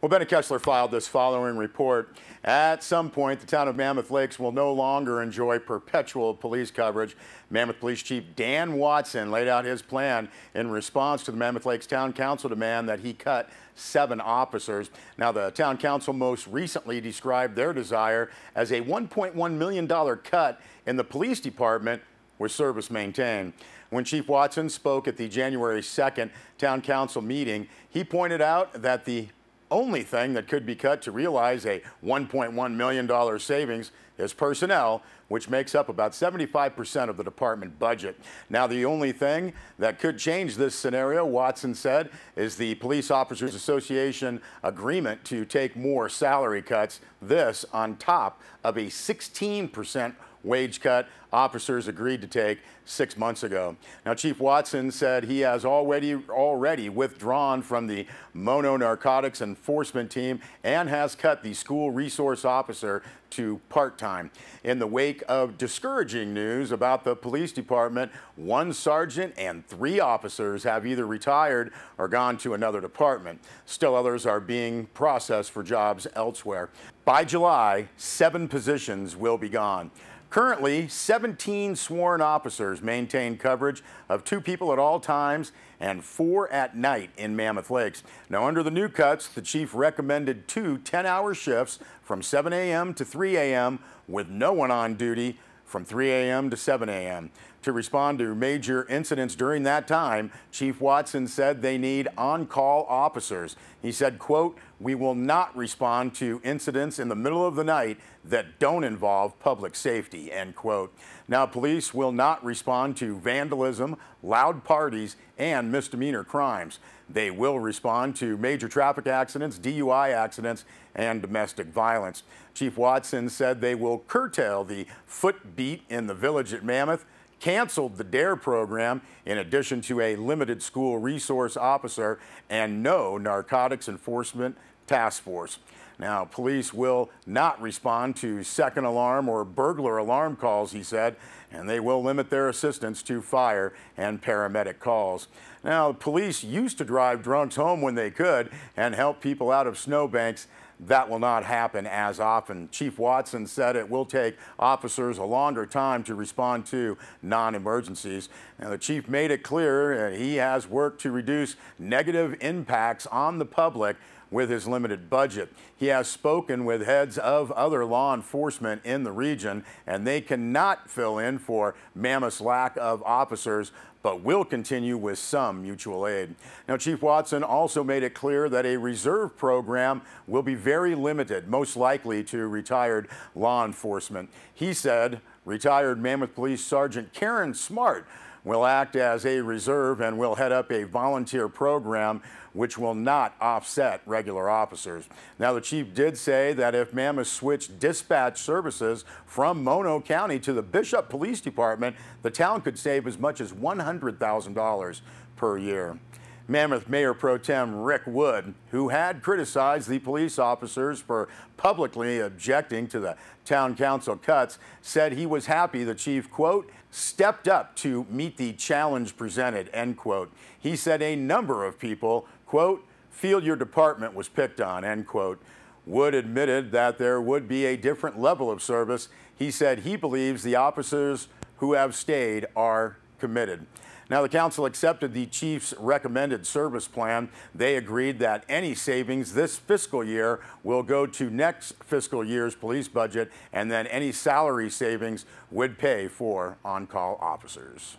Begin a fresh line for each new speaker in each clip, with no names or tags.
Well, Benny Kessler filed this following report. At some point, the town of Mammoth Lakes will no longer enjoy perpetual police coverage. Mammoth Police Chief Dan Watson laid out his plan in response to the Mammoth Lakes Town Council demand that he cut 7 officers. Now, the Town Council most recently described their desire as a $1.1 million cut in the police department with service maintained. When Chief Watson spoke at the January 2nd Town Council meeting, he pointed out that the only thing that could be cut to realize a $1.1 million savings is personnel, which makes up about 75% of the department budget. Now, the only thing that could change this scenario, Watson said, is the Police Officers Association agreement to take more salary cuts. This on top of a 16% wage cut officers agreed to take 6 months ago. Now, Chief Watson said he has already withdrawn from the Mono Narcotics Enforcement Team and has cut the school resource officer to part-time. In the wake of discouraging news about the police department, 1 sergeant and 3 officers have either retired or gone to another department. Still others are being processed for jobs elsewhere. By July, 7 positions will be gone. Currently, 17 sworn officers maintain coverage of 2 people at all times and 4 at night in Mammoth Lakes. Now, under the new cuts, the chief recommended 2 10-hour shifts from 7 a.m. to 3 a.m. with no one on duty from 3 a.m. to 7 a.m. To respond to major incidents during that time, Chief Watson said they need on-call officers. He said, quote, "We will not respond to incidents in the middle of the night that don't involve public safety," end quote. Now, police will not respond to vandalism, loud parties, and misdemeanor crimes. They will respond to major traffic accidents, DUI accidents, and domestic violence. Chief Watson said they will curtail the foot beat in the village at Mammoth, canceled the DARE program in addition to a limited school resource officer and no narcotics enforcement task force. Now, police will not respond to second alarm or burglar alarm calls, he said, and they will limit their assistance to fire and paramedic calls. Now, police used to drive drunks home when they could and help people out of snowbanks. That will not happen as often. Chief Watson said it will take officers a longer time to respond to non-emergencies. Now, the chief made it clear he has worked to reduce negative impacts on the public with his limited budget. He has spoken with heads of other law enforcement in the region, and they cannot fill in for Mammoth's lack of officers, but will continue with some mutual aid. Now, Chief Watson also made it clear that a reserve program will be very limited, most likely to retired law enforcement. He said retired Mammoth Police Sergeant Karen Smart will act as a reserve and will head up a volunteer program which will not offset regular officers. Now, the chief did say that if Mammoth switched dispatch services from Mono County to the Bishop Police Department, the town could save as much as $100,000 per year. Mammoth Mayor Pro Tem Rick Wood, who had criticized the police officers for publicly objecting to the town council cuts, said he was happy the chief, quote, stepped up to meet the challenge presented, end quote. He said a number of people, quote, feel your department was picked on, end quote. Wood admitted that there would be a different level of service. He said he believes the officers who have stayed are committed. Now, the council accepted the chief's recommended service plan. They agreed that any savings this fiscal year will go to next fiscal year's police budget, and then any salary savings would pay for on-call officers.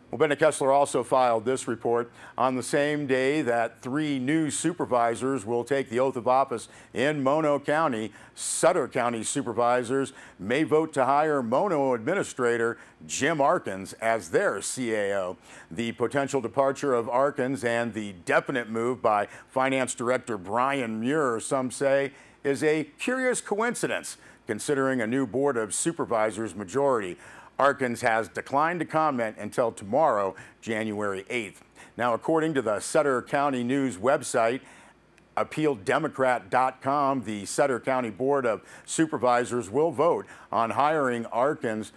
Well, Benny Kessler also filed this report on the same day that 3 new supervisors will take the oath of office in Mono County. Sutter County supervisors may vote to hire Mono Administrator Jim Arkins as their CAO. The potential departure of Arkins and the definite move by Finance Director Brian Muir, some say, is a curious coincidence, considering a new Board of Supervisors majority. Arkins has declined to comment until tomorrow, January 8th. Now, according to the Sutter County News website, AppealDemocrat.com, the Sutter County Board of Supervisors will vote on hiring Arkins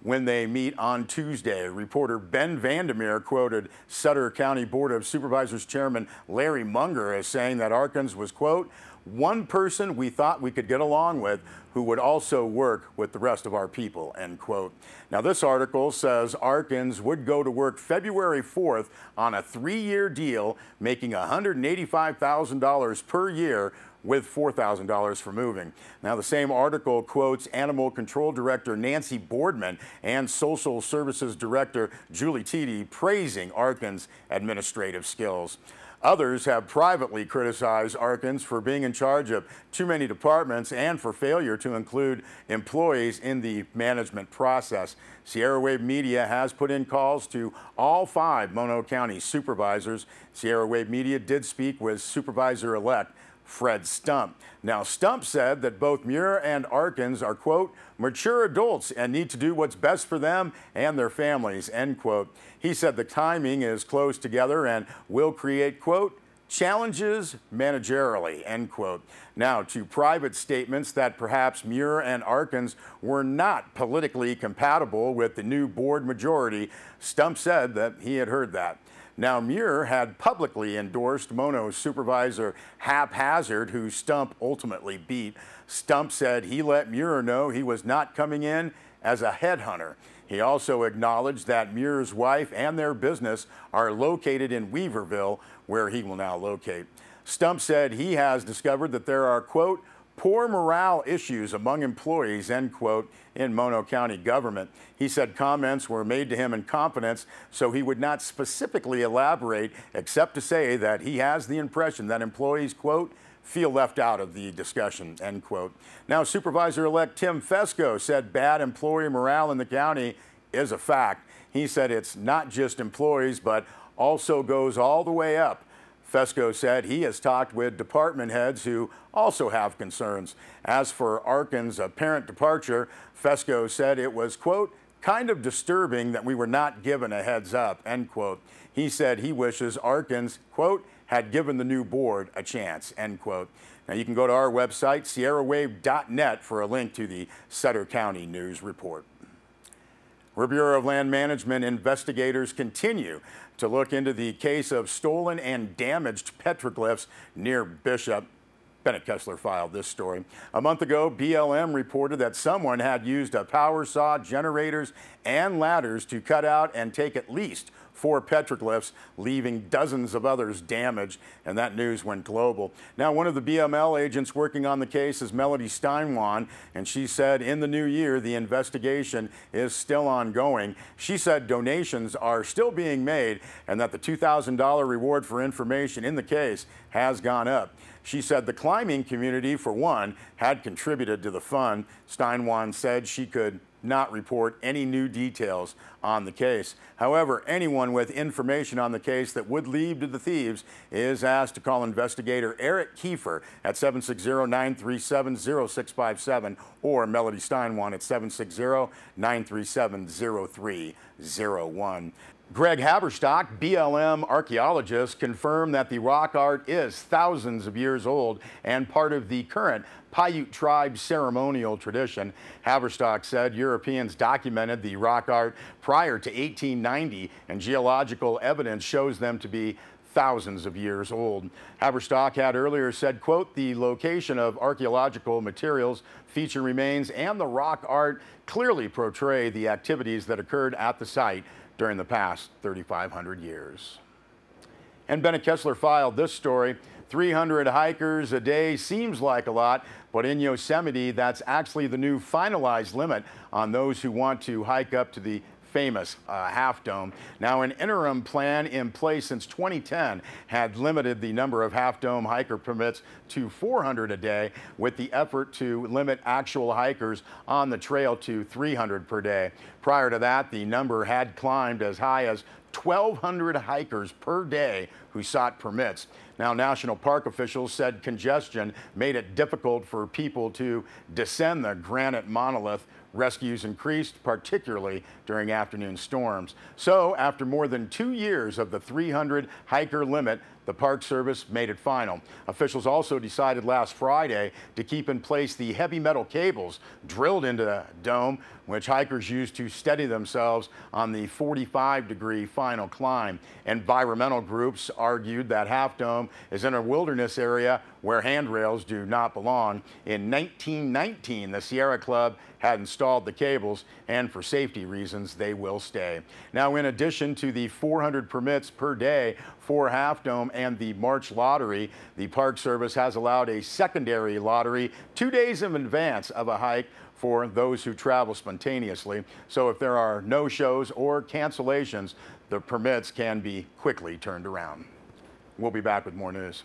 when they meet on Tuesday. Reporter Ben Vandermeer quoted Sutter County Board of Supervisors Chairman Larry Munger as saying that Arkins was, quote, one person we thought we could get along with who would also work with the rest of our people, end quote. Now, this article says Arkins would go to work February 4th on a 3-year deal, making $185,000 per year with $4,000 for moving. Now, the same article quotes Animal Control Director Nancy Boardman and Social Services Director Julie Teedy praising Arkins' administrative skills. Others have privately criticized Arkins for being in charge of too many departments and for failure to include employees in the management process. Sierra Wave Media has put in calls to all 5 Mono County supervisors. Sierra Wave Media did speak with Supervisor-elect Fred Stump. Now, Stump said that both Muir and Arkins are, quote, mature adults and need to do what's best for them and their families, end quote. He said the timing is close together and will create, quote, challenges managerially, end quote. Now, to private statements that perhaps Muir and Arkins were not politically compatible with the new board majority, Stump said that he had heard that. Now, Muir had publicly endorsed Mono supervisor Haphazard, who Stump ultimately beat. Stump said he let Muir know he was not coming in as a headhunter. He also acknowledged that Muir's wife and their business are located in Weaverville, where he will now locate. Stump said he has discovered that there are, quote, poor morale issues among employees, end quote, in Mono County government. He said comments were made to him in confidence, so he would not specifically elaborate, except to say that he has the impression that employees, quote, feel left out of the discussion, end quote. Now, Supervisor-elect Tim Fesco said bad employee morale in the county is a fact. He said it's not just employees, but also goes all the way up. Fesco said he has talked with department heads who also have concerns. As for Arkins' apparent departure, Fesco said it was, quote, kind of disturbing that we were not given a heads up, end quote. He said he wishes Arkins, quote, had given the new board a chance, end quote. Now, you can go to our website, sierrawave.net, for a link to the Sutter County News Report. Bureau of Land Management investigators continue to look into the case of stolen and damaged petroglyphs near Bishop. Bennett Kessler filed this story. A month ago, BLM reported that someone had used a power saw, generators, and ladders to cut out and take at least 4 petroglyphs, leaving dozens of others damaged, and that news went global. Now, one of the BML agents working on the case is Melody Steinwan, and she said in the new year the investigation is still ongoing. She said donations are still being made and that the $2,000 reward for information in the case has gone up. She said the climbing community, for one, had contributed to the fund. Steinwan said she could not report any new details on the case. However, anyone with information on the case that would lead to the thieves is asked to call investigator Eric Kiefer at 760-937-0657 or Melody Steinwan at 760-937-0301. Greg Haberstock, BLM archaeologist, confirmed that the rock art is thousands of years old and part of the current Paiute tribe ceremonial tradition. Haberstock said Europeans documented the rock art prior to 1890, and geological evidence shows them to be thousands of years old. Haberstock had earlier said, quote, the location of archaeological materials, feature remains, and the rock art clearly portray the activities that occurred at the site during the past 3,500 years. And Bennett Kessler filed this story. 300 hikers a day seems like a lot, but in Yosemite, that's actually the new finalized limit on those who want to hike up to the famous Half Dome. Now, an interim plan in place since 2010 had limited the number of Half Dome hiker permits to 400 a day, with the effort to limit actual hikers on the trail to 300 per day. Prior to that, the number had climbed as high as 1,200 hikers per day who sought permits. Now, national park officials said congestion made it difficult for people to descend the granite monolith. Rescues increased, particularly during afternoon storms. So, after more than 2 years of the 300 hiker limit, the Park Service made it final. Officials also decided last Friday to keep in place the heavy metal cables drilled into the dome, which hikers use to steady themselves on the 45-degree final climb. Environmental groups argued that Half Dome is in a wilderness area where handrails do not belong. In 1919, the Sierra Club had installed the cables, and for safety reasons, they will stay. Now, in addition to the 400 permits per day for Half Dome and the March lottery, the Park Service has allowed a secondary lottery 2 days in advance of a hike for those who travel spontaneously. So if there are no shows or cancellations, the permits can be quickly turned around. We'll be back with more news.